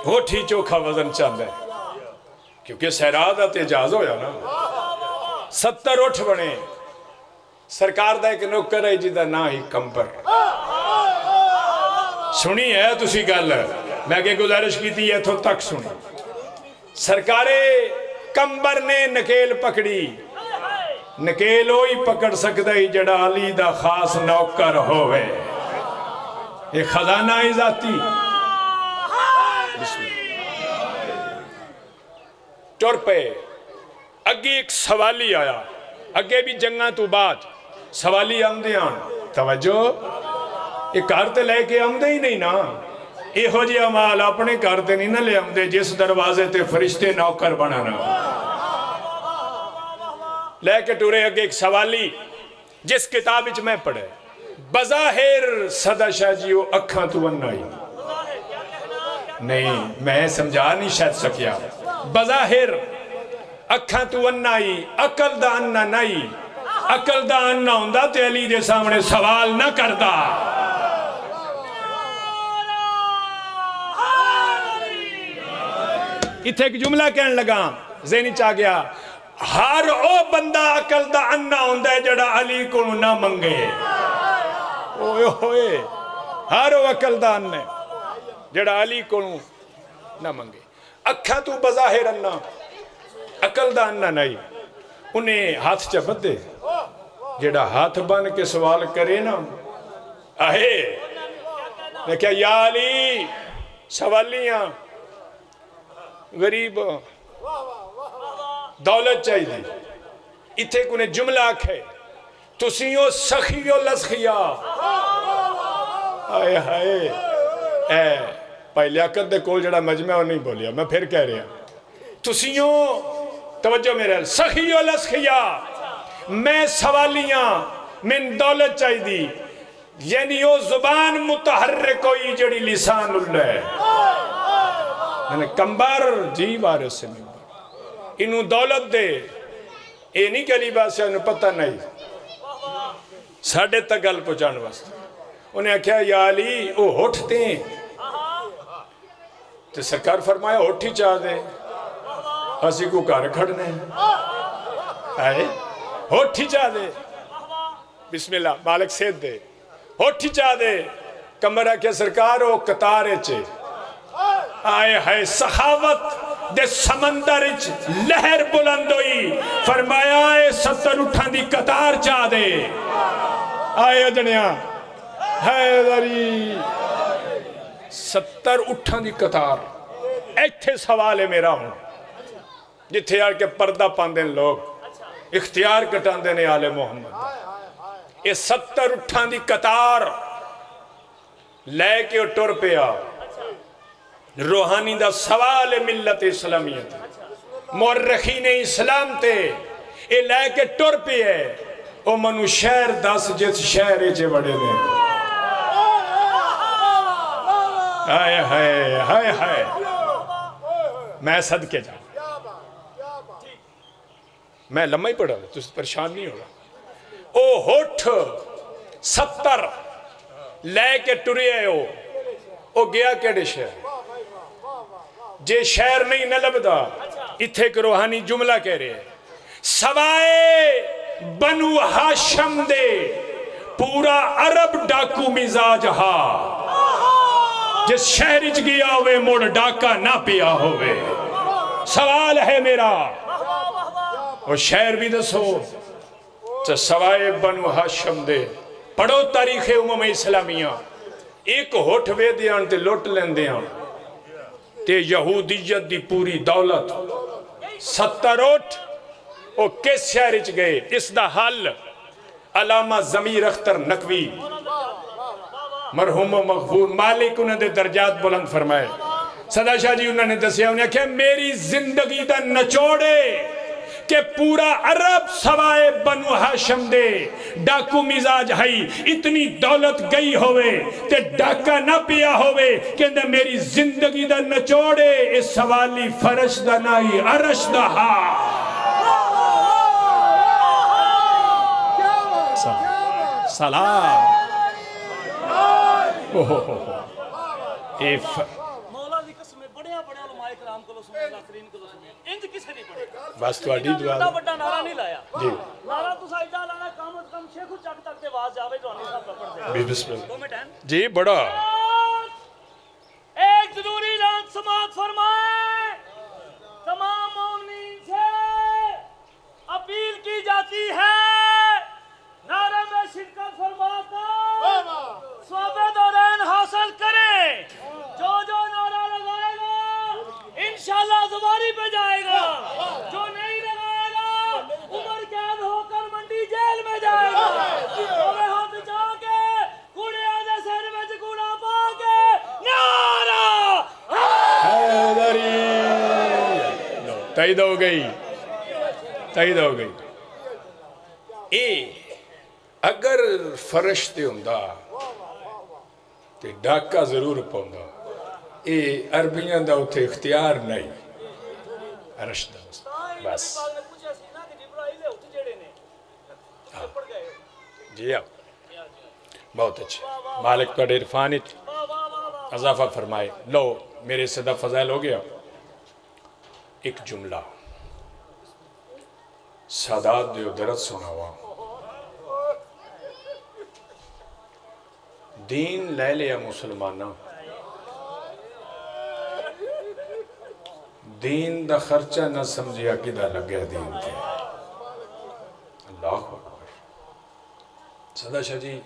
ہوٹھی چوکھا وزن چاند ہے کیونکہ سہرادہ تیجاز ہویا نا 70 اٹھ بڑے سرکار دا ایک نوکر ہے جیدہ نہ ہی کمبر سنی ہے تسی گل میں کہ گزارش کی تھی ہے تو تک سنی سرکار کمبر نے نکیل پکڑی نکیل ہوئی پکڑ سکتا ہی جڑا علی دا خاص نوکر ہوئے ایک خزانہ ہی ذاتی ٹور پہ اگے ایک سوالی آیا اگے بھی جنگاں تو بعد سوالی آمدے آن توجہ ایک کارتے لے کے آمدے ہی نہیں نا اے ہو جی عمال اپنے کارتے نہیں نہ لے آمدے جس دروازے تے فرشتے نوکر بنانا لے کے ٹورے اگے ایک سوالی جس کتاب اچ میں پڑھے بظاہر صدا شاہ جیو اکھاں تو ونائی نہیں میں سمجھا نہیں شاید سکیا بظاہر اکھاں تو ونائی عقل دا انہ نہیں عقل دا انہ ہوندہ تے علی دے سامنے سوال نہ کرتا اتھے ایک جملہ کہنے لگا ذہنی چاہ گیا ہر او بندہ عقل دا انہ ہوندہ ہے جڑا علی کو نہ منگے اوئے ہوئے ہر او عقل دا انہ ہے جڑا علی کو نہ منگے اکھا تو بظاہر انہ عقل دا انہ نہیں انہیں ہاتھ چپت دے جڑا ہاتھ بن کے سوال کرے نا آہے میں کیا یا علی سوالیاں غریب دولت چاہی دی اتھے کنے جملہ آکھے تسیوں سخیو لسخیا آئے ہائے اے پہلے آکت دے کول جڑا مجمع نہیں بولیا میں پھر کہہ رہا تسیوں توجہ میرے سخیو لسخیا میں سوالیاں من دولت چاہی دی یعنی وہ زبان متحرک ہوئی جڑی لسان اللہ ہے میں نے کمبر جی وارث سے نہیں انہوں دولت دے اے نہیں کلی بات سے انہوں پتہ نہیں ساڑھے تک گل پہنچان واسطے انہیں کہا یا علی وہ ہوٹھتے ہیں تو سرکار فرمایا ہوٹھی چاہ دے ہسی کو کار کھڑنے آئے ہوٹھی چاہ دے بسم اللہ مالک سید دے ہوٹھی چاہ دے کمرہ کے سرکار وہ قطارے چے آئے ہائے سخاوت دے سمندر لہر بلند ہوئی فرمایا آئے 70 اٹھان دی قطار چاہ دے آئے اجنیاں حیدری 70 اٹھان دی قطار ایتھے سوال ہے میرا ہوں جتھے آر کے پردہ پاندیں لوگ اختیار کٹان دینے آل محمد یہ 70 اٹھان دی قطار لے کے ٹور پہ آ روحانی دا سوال ملت اسلامیت مورخین اسلام تے اے لے کے ٹور پہ ہے او منو شہر دس جس شہر اچھے بڑے دیں ہائے ہائے ہائے ہائے میں صدقے جاؤں کیا بات کیا بات میں لمحہ ہی پڑھا تو پریشان نہیں ہوگا او ہوٹھ 70 لے کے ٹرے ہو او گیا کیڑے شہر جے شہر نہیں نہ لبدا اتھے کہ روحانی جملہ کہہ رہے ہیں سوائے بنو ہاشم دے پورا عرب ڈاکو مزاج ہا جس شہر اچ گیا ہوئے موڑ ڈاکا نہ پیا ہوئے سوال ہے میرا وہ شہر بھی دسو تو سوائے بنو ہاشم دے پڑھو تاریخ امم اسلامیہ ایک ہوٹھ وے دیان تے لوٹ لین دیان تے یہودیت دی پوری دولت 70 ہوٹھ او کس شہر اچ گئے اس دا حل علامہ ضمیر اختر نقوی مرحوم و مغفور مالک انہوں نے درجات بلند فرمائے صدا شاہ جی انہوں نے دسیا انہیں کہ میری زندگی دا نچوڑے کہ پورا عرب سوائے بنو ہاشم دے ڈاکو مزاج ہائی اتنی دولت گئی ہوئے تے ڈاکا نہ پیا ہوئے کہ میری زندگی دا نچوڑے اس سوالی فرش دا نائی عرش دا ہا سلام مولا دی قسم بڑے علماء کرام کو سنے ذاکرین کو سنے انج کسے نہیں پڑھے بس تواڈی دعا بڑا بڑا نعرہ نہیں لایا جی نعرہ تو سائیدہ لانا کم از کم شیخ چک تک تے واز جاوے جوانی صاحب پڑھ دے بسم اللہ 2 منٹ جی بڑا ایک ضروری اعلان سماعت فرمائے تمام مومنین سے اپیل کی جاتی ہے نعرہ میں شرکت فرما کر ثواب دورین حاصل کریں جو نعرہ لگائے گا انشاءاللہ زواری پہ جائے گا جو نہیں لگائے گا عمر قید ہو کر منڈی جیل میں جائے گا ہمیں ہاتھ جا کے کوڑے آدھے سہر میں کوڑا پا کے نعرہ حیدری تائید ہو گئی تائید ہو گئی اے اگر فرشتے ہوندہ تے ڈاکہ ضرور پاؤندہ اے عربیاں دا اتھے اختیار نہیں عرش دا بس جی آپ بہت اچھے مالک کا دیر فانت اضافہ فرمائے لو میرے صدا فضائل ہو گیا ایک جملہ سادات دیو درد سنا ہوا دین لے لیا مسلمانہ دین دا خرچہ نہ سمجھیا کدھا لگیا دین تھے اللہ اکبر صدا شاہ جی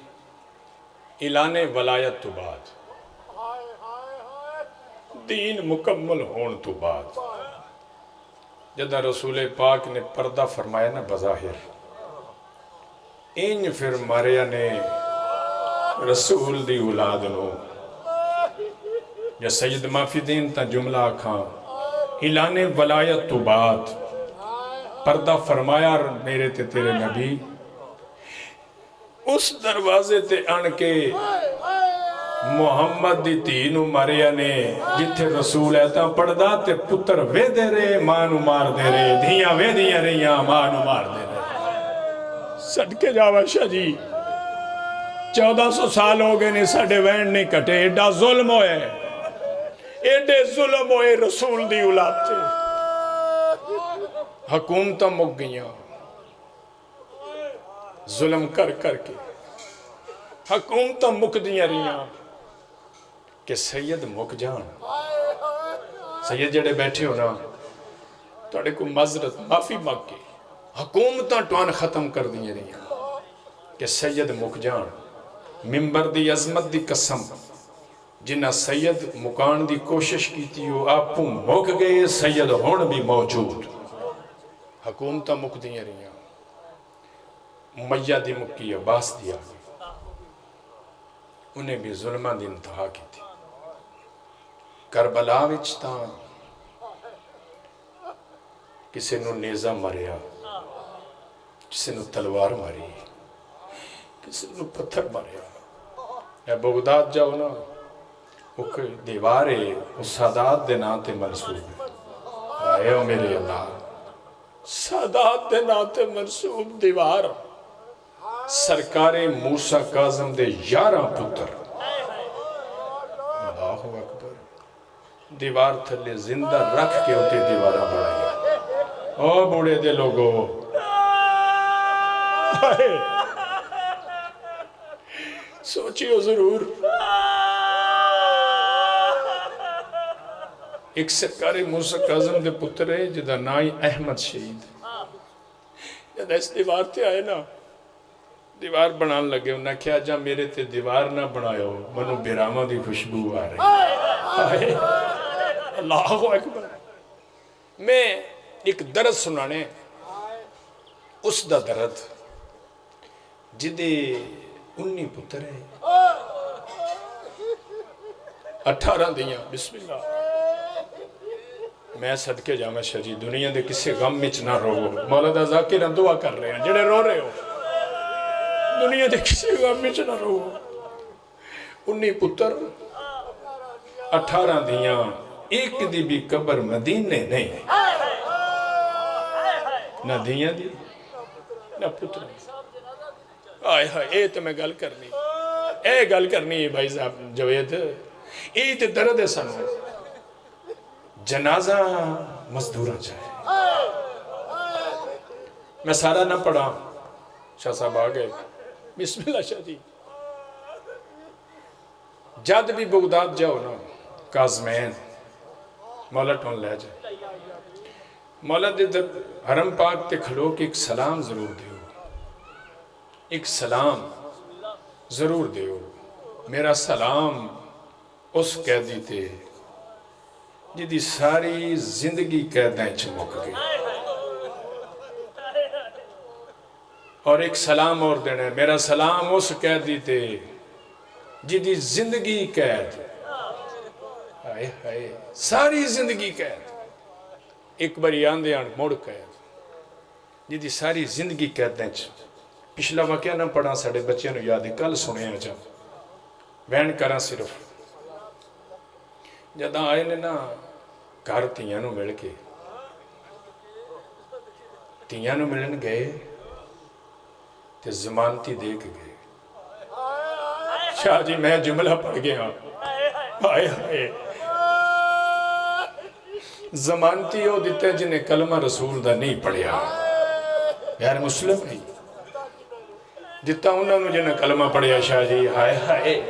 اعلان ولایت تو بعد دین مکمل ہون تو بعد جدہ رسول پاک نے پردہ فرمایا نا بظاہر ان پھر ماریا نے رسول دی اولاد نو یا سید معافی دین تا جملہ آکھاں اعلان ولایت تو بعد پردہ فرمایا میرے تے تیرے نبی اس دروازے تے ان کے محمد دی تینو ماریا نے جتھے رسول ایتا پڑھدا تے پتر وے دے رہے مانو مار دے رہے دھیاں وے دیاں رہیاں مانو مار دے رہے صدقے جاوہ شاہ جی 1400 سال ہو گئے نہیں ساڑھے وین نہیں کٹے ایڈا ظلم ہوئے ایڈے ظلم ہوئے رسول دی اولاد تھے حکومتہ مک گئیاں ظلم کر کر کے حکومتہ مک دیاں رہیاں کہ سید مک جان سید جڑے بیٹھے ہو نا توڑے کو معذرت معافی مانگ کے حکومتہ ٹوان ختم کر دیاں رہیاں کہ سید مک جان ممبر دی عظمت دی قسم جنہ سید مکان دی کوشش کی تھی وہ آپ مک گئے سید ہون بھی موجود حکومتہ مک دیاں رہیاں امیہ دی مکی عباس دیا انہیں بھی ظلمہ دی انتہا کی تھی کربلا وچتا کسی نو نیزہ مریا کسی نو تلوار ماری کسی نو پتھر مریا اے بغداد جاؤ نا وہ دیوار ہے وہ سادات دے نام تے منصوب ہے. آئے ہو میرے اللہ, سادات دے نام تے منصوب دیوار, سرکار موسیٰ کاظم دے 11 پتر. اللہ اکبر. دیوار تھلے زندہ رکھ کے ہوتے دیوارہ بڑھائی. او بوڑے دے لوگو, سوچیو ضرور. ایک سرکار موسیٰ کاظم دے پتر ہے جدہ نائی احمد شہید. جدہ اس دیوار تے آئے نا, دیوار بنان لگے, انہاں کیا جا میرے تے دیوار نہ بنائے ہو, منو بیرامہ دی خوشبو آ رہی. اللہ اکبر. میں ایک درد سنانے, اس دا درد جدے 19 پتر ہے, 18 دیاں. بسم اللہ. میں صدقے جامع شجی دنیا دے کسے غم مچ نہ رو. مولا دا ذاکر دعا کر رہے ہیں جڑے رو رہے ہو, دنیا دے کسے غم مچ نہ رو. 19 پتر 18 دیاں, ایک دی بھی قبر مدینے نہیں, نہ دیاں دی نہ پتر. آئے ہاں, اے تو میں گل کرنی, اے گل کرنی ہے بھائی صاحب جوید. اے تے درد ہے سنو. جنازہ مزدوراں چاہے. میں سارا نہ پڑھا, شاہ صاحب آگئے. بسم اللہ شاہ جی. جد بھی بغداد جاؤ نا, کاظمین مولا ٹون لے جائے. مولا دے حرم پاک تے کھلو کہ ایک سلام ضرور دیو, ایک سلام ضرور دیو. میرا سلام اس قیدی تے جدی ساری زندگی قیدیں چمک گئی. اور ایک سلام اور دینا ہے, میرا سلام اس قیدی تے جدی زندگی قید, آئے آئے ساری زندگی قید. ایک باری آندے آن موڑ قید, جدی ساری زندگی قیدیں چ. پچھلا واقعہ نہ پڑھا, ساڑھے بچے نو یاد ہے, کل سنے ہیں جا وین کراں صرف. جدہ آئے نے نا گھر تیاں نو مل کے, تیاں نو ملن گئے تے زمانتی دے کے گئے. شاہ جی میں جملہ پڑھ گیا, آئے آئے زمانتی ہو دیتے جنہیں کلمہ رسول دا نہیں پڑھیا, یار مسلم نہیں دیتا انہوں نے جنہیں کلمہ پڑھیا. شاہ جی آئے آئے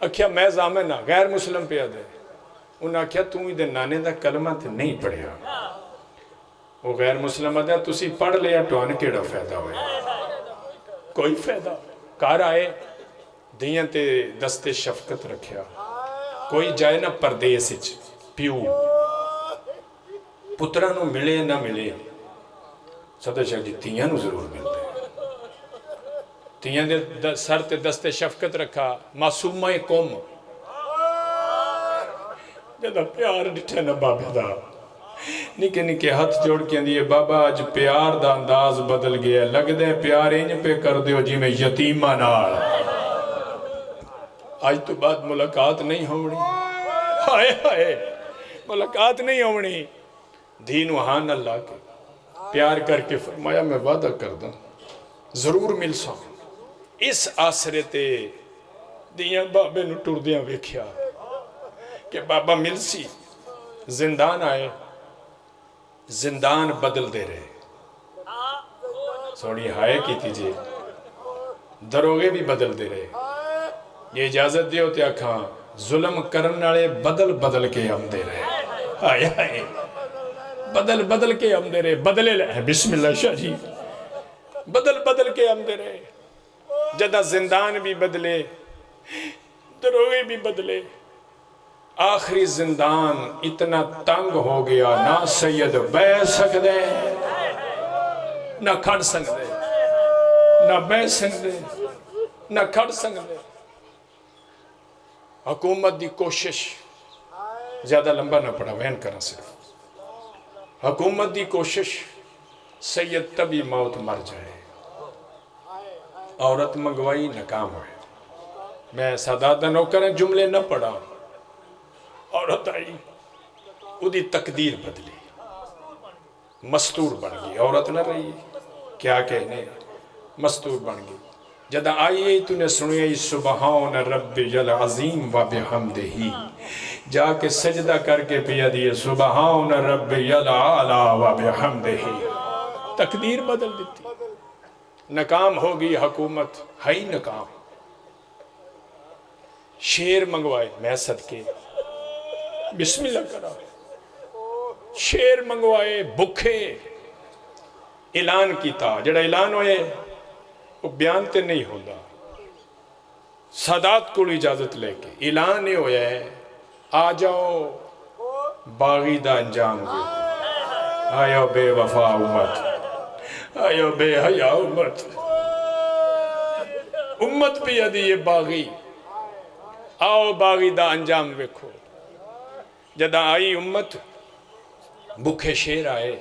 اکھیا میں زامن غیر مسلم پہ آدھے. انہوں نے کہا تم ہی دے نانے دا کلمہ تے نہیں پڑھیا. وہ غیر مسلم آدھے تسی پڑھ لیا ٹوان کیڑا فیدہ ہوئے, کوئی فیدہ. کار آئے دیاں تے دست شفقت رکھیا. کوئی جائے نہ پردیس اچ پیو, پترانو ملے نہ ملے, صدر شاہ جی تیاں نو ضرور ملتے. تیاں دے سر تے دست شفقت رکھا. معصومہ قوم جدہ پیار ڈٹھے نہ بابے دا, نکے نکے ہاتھ جوڑ کے اندیے بابا آج پیار دا انداز بدل گیا, لگ دے پیار انج پہ کر دیو جی میں یتیمہ نال. آج تو بعد ملاقات نہیں ہونی, ہائے ہائے ملاقات نہیں ہونی. دین وہاں اللہ کے پیار کر کے فرمایا میں وعدہ کر دوں ضرور مل ساں. اس آسرے تے دیاں بابے نو ٹر دیاں ویکھیا کہ بابا مل سی. زندان آئے, زندان بدل دے رہے. سوڑی ہائے کی تیجے, دروگے بھی بدل دے رہے. یہ اجازت دے ہوتے آکھاں ظلم کرن نالے بدل بدل کے ہم دے رہے. آئے آئے بدل بدل کے ہم دے رہے. بدلے لے بسم اللہ شاہ جی, بدل بدل کے ہم دے رہے. جدہ زندان بھی بدلے, دروگے بھی بدلے. آخری زندان اتنا تنگ ہو گیا, نہ سید بے سکدے نہ کھڑ سکدے, نہ بے سکدے نہ کھڑ سکدے. حکومت دی کوشش, زیادہ لمبا نہ پڑا وین کرنا صرف. حکومت دی کوشش سید تبھی موت مر جائے. عورت منگوائی ناکام ہوئے. میں سادات دا نوکر ہیں، جملے نہ پڑھا، عورت آئی، اُدھی تقدیر بدلی، مستور بن گئی، عورت نہ رہی، کیا کہنے، مستور بن گئی۔ جدہ آئی تو نے سنی سبحان ربی العظیم و بحمدہی، جا کے سجدہ کر کے پیا دیئے سبحان ربی العالی و بحمدہی، تقدیر بدل دیتی۔ ناکام ہوگی حکومت، ہائی ناکام، شیر منگوائے، میں صدقے بسم اللہ کرا، شیر منگوائے، بکھے، اعلان کیتا، جڑا اعلان ہوئے وہ بیان تے نہیں ہوتا، سادات کو اجازت لے کے اعلان یہ ہویا ہے، آ جاؤ باغی دا انجام دے، آیا بے وفا امت، آیا بے حیا امت، امت بھی ادھی یہ باغی، آؤ باغی دا انجام ویکھو۔ جدہ آئی امت، بکھے شیر آئے،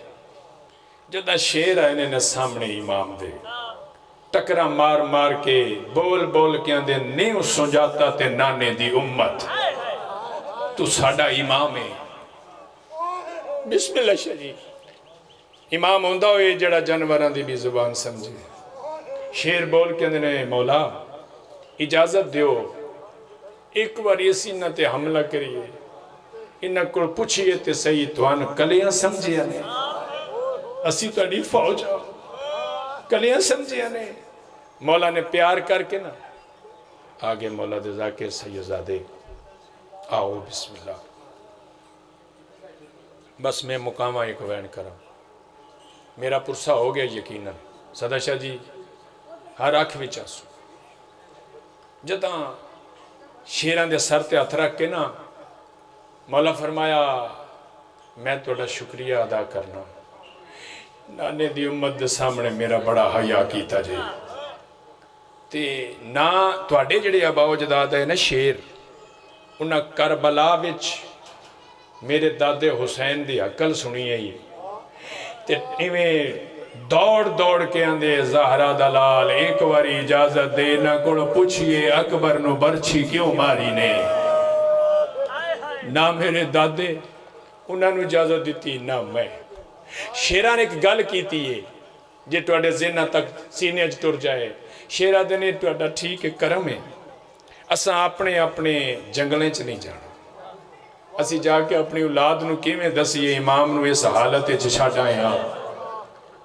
جدہ شیر آئے نے سامنے امام دے، ٹکرا مار مار کے بول بول کے اندے نیو سنجاتا تے نانے دی امت، تو ساڑا امام ہے، بسم اللہ شریف۔ امام ہوندہ ہوئے جڑا جانوران دی بھی زبان سمجھے، شیر بول کے اندے نے مولا اجازت دیو، ایک بار اسی نہ تے حملہ کریے، انہاں کو پوچھئے تے صحیح توان کلیاں سمجھے آنے، اسی تو اڈی فوج آؤ، کلیاں سمجھے آنے۔ مولا نے پیار کر کے نا آگے مولا دے ذاکر سیدزادے آؤ بسم اللہ، بس میں مقامہ ایک وین کرا، میرا پرسہ ہو گیا یقیناً، صدا شاہ جی ہر آنکھ بھی چاسو، جدہ شیران دے سر تے ہتھ رکھ کے نا مولا فرمایا میں توڑا شکریہ ادا کرنا، نانے دی امت دے سامنے میرا بڑا حیا کیتا جے، تے نا توڑے جڑے اباؤ جداد ہے نا شیر، انہاں کربلا وچ میرے دادے حسین دی عقل سنی ہے، تے ایویں دوڑ دوڑ کے اندے زہرہ دلال ایک واری اجازت دے نہ کوڑ پوچھئے اکبر نو برچھی کیوں ماری نے، نہ میرے دادے انہاں نو اجازت دیتی نہ میں۔ شیران ایک گل کیتی ہے جے توڑے ذہنہ تک سینے اج ٹر جائے، شیرہ دینے توڑا ٹھیک ہے کرم ہے، اساں اپنے اپنے جنگلیں چ نہیں جانا، اسی جا کے اپنی اولاد نو کیویں دسیے امام نو اس حالت چ چھڈائیں ہاں،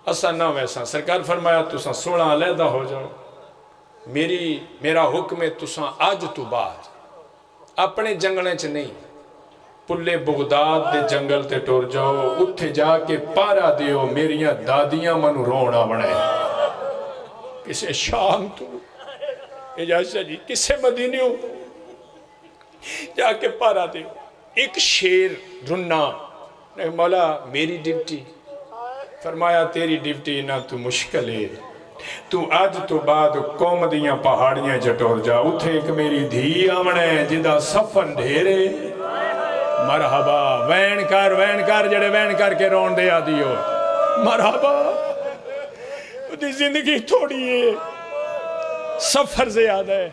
اساں نہ ویسا۔ سرکار فرمایا تساں 16 علیحدہ ہو جاؤ، میرا حکم ہے تساں آج تو بعد اپنے جنگلیں چ نہیں، پلے بغداد دے جنگل تے ٹور جاؤ، اتھے جا کے پارا دیو میریاں دادیاں منو رونا بڑھے، کسے شام تو اجازت جی کسے مدینیوں جا کے پارا دیو، ایک شیر رننا، مولا میری ڈیوٹی، فرمایا تیری ڈیوٹی نہ تو مشکل ہے، تو آج تو بعد قوم دیاں پہاڑیاں جٹور جا، اتھے ایک میری دھی آمنے جدہ سفن ڈھیرے، مرحبا وین کر جڑے وین کر کے رون دے آدیو، مرحبا دی زندگی تھوڑی ہے، سفر زیادہ ہے،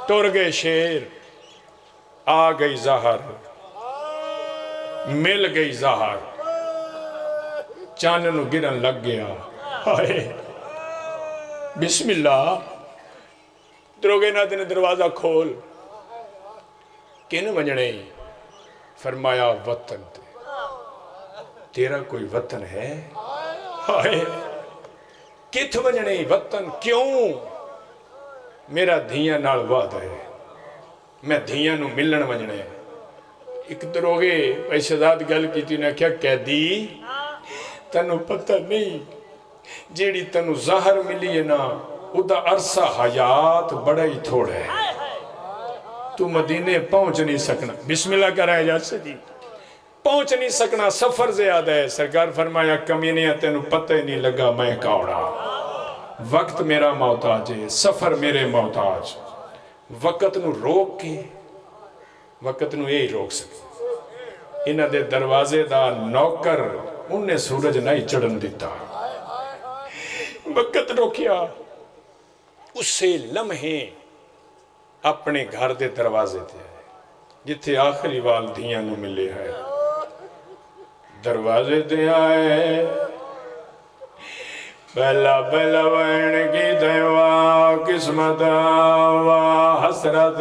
ٹور گئے شیر، آ گئی زہر، مل گئی زہر، چاننو گرن لگ گیا، آئے بسم اللہ، دروگے نہ دن دروازہ کھول، کن ونجنے فرمایا وطن تے، تیرا کوئی وطن ہے؟ آئے کتھ ونجنے وطن کیوں؟ میرا دھیاں نال وعدہ ہے، میں دھیاں نو ملن ونجنے، ایک دروگے پیشہزاد گل کی تھی نے کیا قیدی تنو پتہ نہیں جیڑی تنو زہر ملی ہے نا ادھا عرصہ حیات بڑا ہی تھوڑا ہے، تو مدینے پہنچ نہیں سکنا، بسم اللہ کر رہے جات سے جی، پہنچ نہیں سکنا، سفر زیادہ ہے۔ سرکار فرمایا کمینیاں تینو پتہ ہی نہیں لگا میں کاؤڑا، وقت میرا محتاج ہے، سفر میرے محتاج، وقت نو روک کے وقت نو یہی روک سکے، انہ دے دروازے دا نوکر انہیں سورج نہیں چڑھن دیتا، وقت روکیا، اس سے لمحے اپنے گھر دے دروازے تے آئے جتھے آخری وال دھیاں نو ملے ہے دروازے تے آئے پہلا پہلا وین کی دیوا قسمت وا حسرت